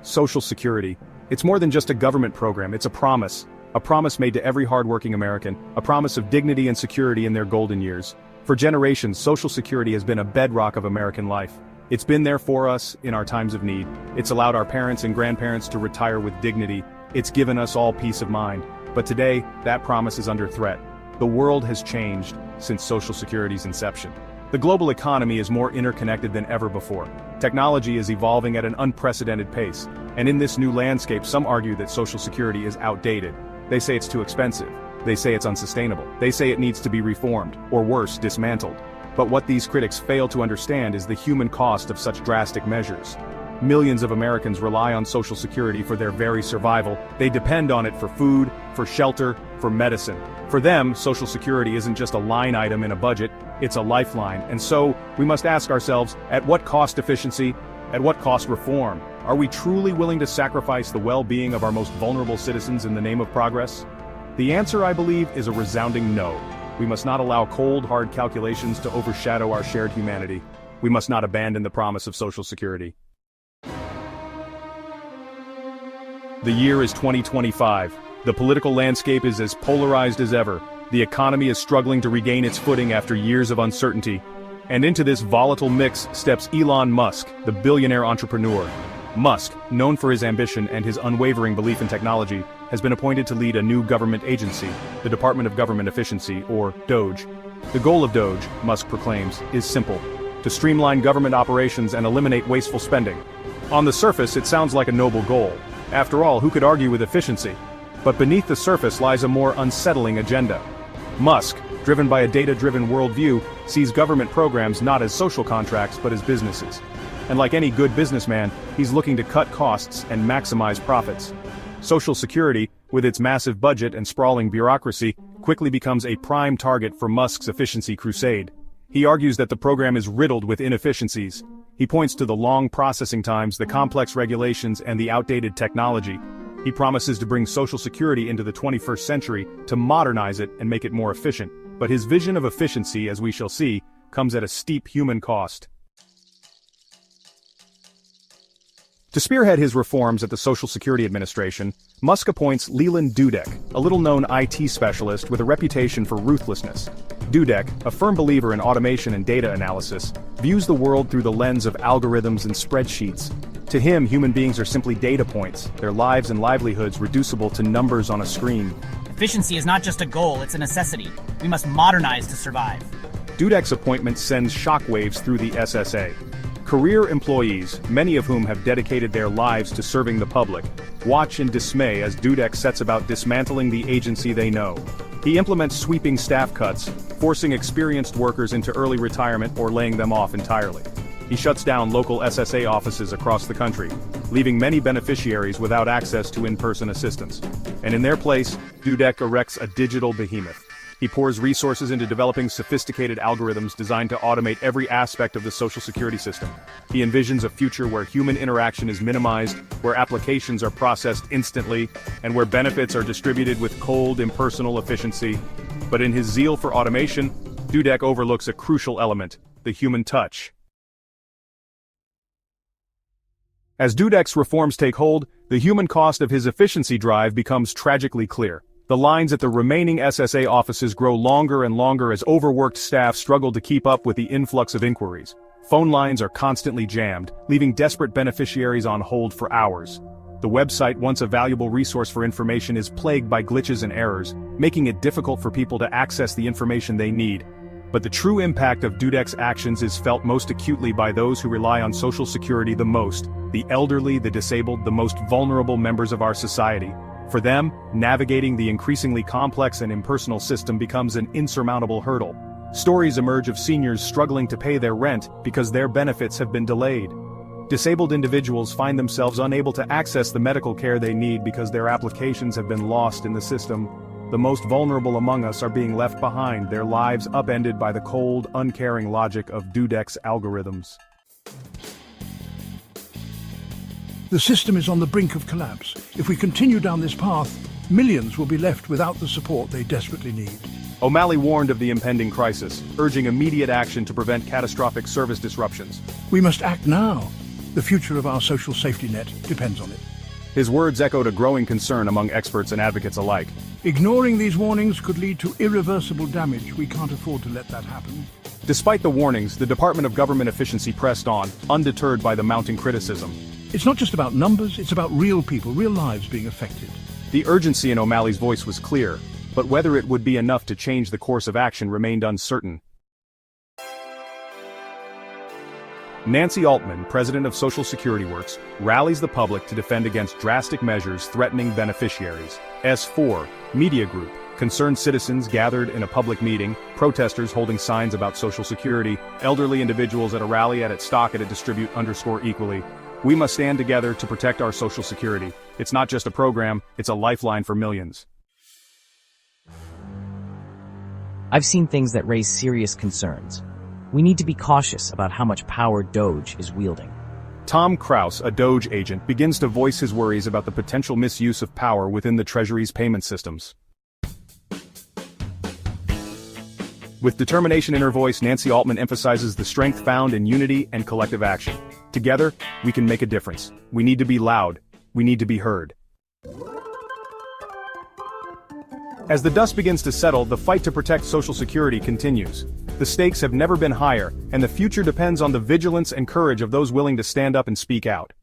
Social Security. It's more than just a government program, it's a promise. A promise made to every hardworking American, a promise of dignity and security in their golden years. For generations, Social Security has been a bedrock of American life. It's been there for us in our times of need. It's allowed our parents and grandparents to retire with dignity. It's given us all peace of mind. But today, that promise is under threat. The world has changed since Social Security's inception. The global economy is more interconnected than ever before. Technology is evolving at an unprecedented pace, and in this new landscape, some argue that Social Security is outdated. They say it's too expensive. They say it's unsustainable. They say it needs to be reformed, or worse, dismantled. But what these critics fail to understand is the human cost of such drastic measures. Millions of Americans rely on Social Security for their very survival. They depend on it for food, for shelter, for medicine. For them, Social Security isn't just a line item in a budget, it's a lifeline. And so, we must ask ourselves, at what cost efficiency? At what cost reform? Are we truly willing to sacrifice the well-being of our most vulnerable citizens in the name of progress? The answer, I believe, is a resounding no. We must not allow cold, hard calculations to overshadow our shared humanity. We must not abandon the promise of Social Security. The year is 2025. The political landscape is as polarized as ever. The economy is struggling to regain its footing after years of uncertainty. And into this volatile mix steps Elon Musk, the billionaire entrepreneur. Musk, known for his ambition and his unwavering belief in technology, has been appointed to lead a new government agency, the Department of Government Efficiency, or DOGE. The goal of DOGE, Musk proclaims, is simple: to streamline government operations and eliminate wasteful spending. On the surface, it sounds like a noble goal. After all, who could argue with efficiency? But beneath the surface lies a more unsettling agenda. Musk, driven by a data-driven worldview, sees government programs not as social contracts but as businesses. And like any good businessman, he's looking to cut costs and maximize profits. Social Security, with its massive budget and sprawling bureaucracy, quickly becomes a prime target for Musk's efficiency crusade. He argues that the program is riddled with inefficiencies. He points to the long processing times, the complex regulations, and the outdated technology. He promises to bring Social Security into the 21st century, to modernize it and make it more efficient. But his vision of efficiency, as we shall see, comes at a steep human cost. To spearhead his reforms at the Social Security Administration, Musk appoints Leland Dudek, a little-known IT specialist with a reputation for ruthlessness. Dudek, a firm believer in automation and data analysis, views the world through the lens of algorithms and spreadsheets. To him, human beings are simply data points, their lives and livelihoods reducible to numbers on a screen. Efficiency is not just a goal, it's a necessity. We must modernize to survive. Dudek's appointment sends shockwaves through the SSA. Career employees, many of whom have dedicated their lives to serving the public, watch in dismay as Dudek sets about dismantling the agency they know. He implements sweeping staff cuts, forcing experienced workers into early retirement or laying them off entirely. He shuts down local SSA offices across the country, leaving many beneficiaries without access to in-person assistance. And in their place, Dudek erects a digital behemoth. He pours resources into developing sophisticated algorithms designed to automate every aspect of the Social Security system. He envisions a future where human interaction is minimized, where applications are processed instantly, and where benefits are distributed with cold, impersonal efficiency. But in his zeal for automation, Dudek overlooks a crucial element: the human touch. As Dudek's reforms take hold, the human cost of his efficiency drive becomes tragically clear. The lines at the remaining SSA offices grow longer and longer as overworked staff struggle to keep up with the influx of inquiries. Phone lines are constantly jammed, leaving desperate beneficiaries on hold for hours. The website, once a valuable resource for information, is plagued by glitches and errors, making it difficult for people to access the information they need. But the true impact of Dudek's actions is felt most acutely by those who rely on Social Security the most: the elderly, the disabled, the most vulnerable members of our society. For them, navigating the increasingly complex and impersonal system becomes an insurmountable hurdle. Stories emerge of seniors struggling to pay their rent because their benefits have been delayed. Disabled individuals find themselves unable to access the medical care they need because their applications have been lost in the system. The most vulnerable among us are being left behind, their lives upended by the cold, uncaring logic of Dudek's algorithms. The system is on the brink of collapse. If we continue down this path, millions will be left without the support they desperately need. O'Malley warned of the impending crisis, urging immediate action to prevent catastrophic service disruptions. We must act now. The future of our social safety net depends on it. His words echoed a growing concern among experts and advocates alike. Ignoring these warnings could lead to irreversible damage. We can't afford to let that happen. Despite the warnings, the Department of Government Efficiency pressed on, undeterred by the mounting criticism. It's not just about numbers, it's about real people, real lives being affected. The urgency in O'Malley's voice was clear, but whether it would be enough to change the course of action remained uncertain. Nancy Altman, president of Social Security Works, rallies the public to defend against drastic measures threatening beneficiaries. S4, Media Group, concerned citizens gathered in a public meeting, protesters holding signs about Social Security, elderly individuals at a rally at stock at a distribute _equally. We must stand together to protect our Social Security. It's not just a program, it's a lifeline for millions. I've seen things that raise serious concerns. We need to be cautious about how much power Doge is wielding. Tom Krause, a Doge agent, begins to voice his worries about the potential misuse of power within the Treasury's payment systems. With determination in her voice, Nancy Altman emphasizes the strength found in unity and collective action. Together, we can make a difference. We need to be loud. We need to be heard. As the dust begins to settle, the fight to protect Social Security continues. The stakes have never been higher, and the future depends on the vigilance and courage of those willing to stand up and speak out.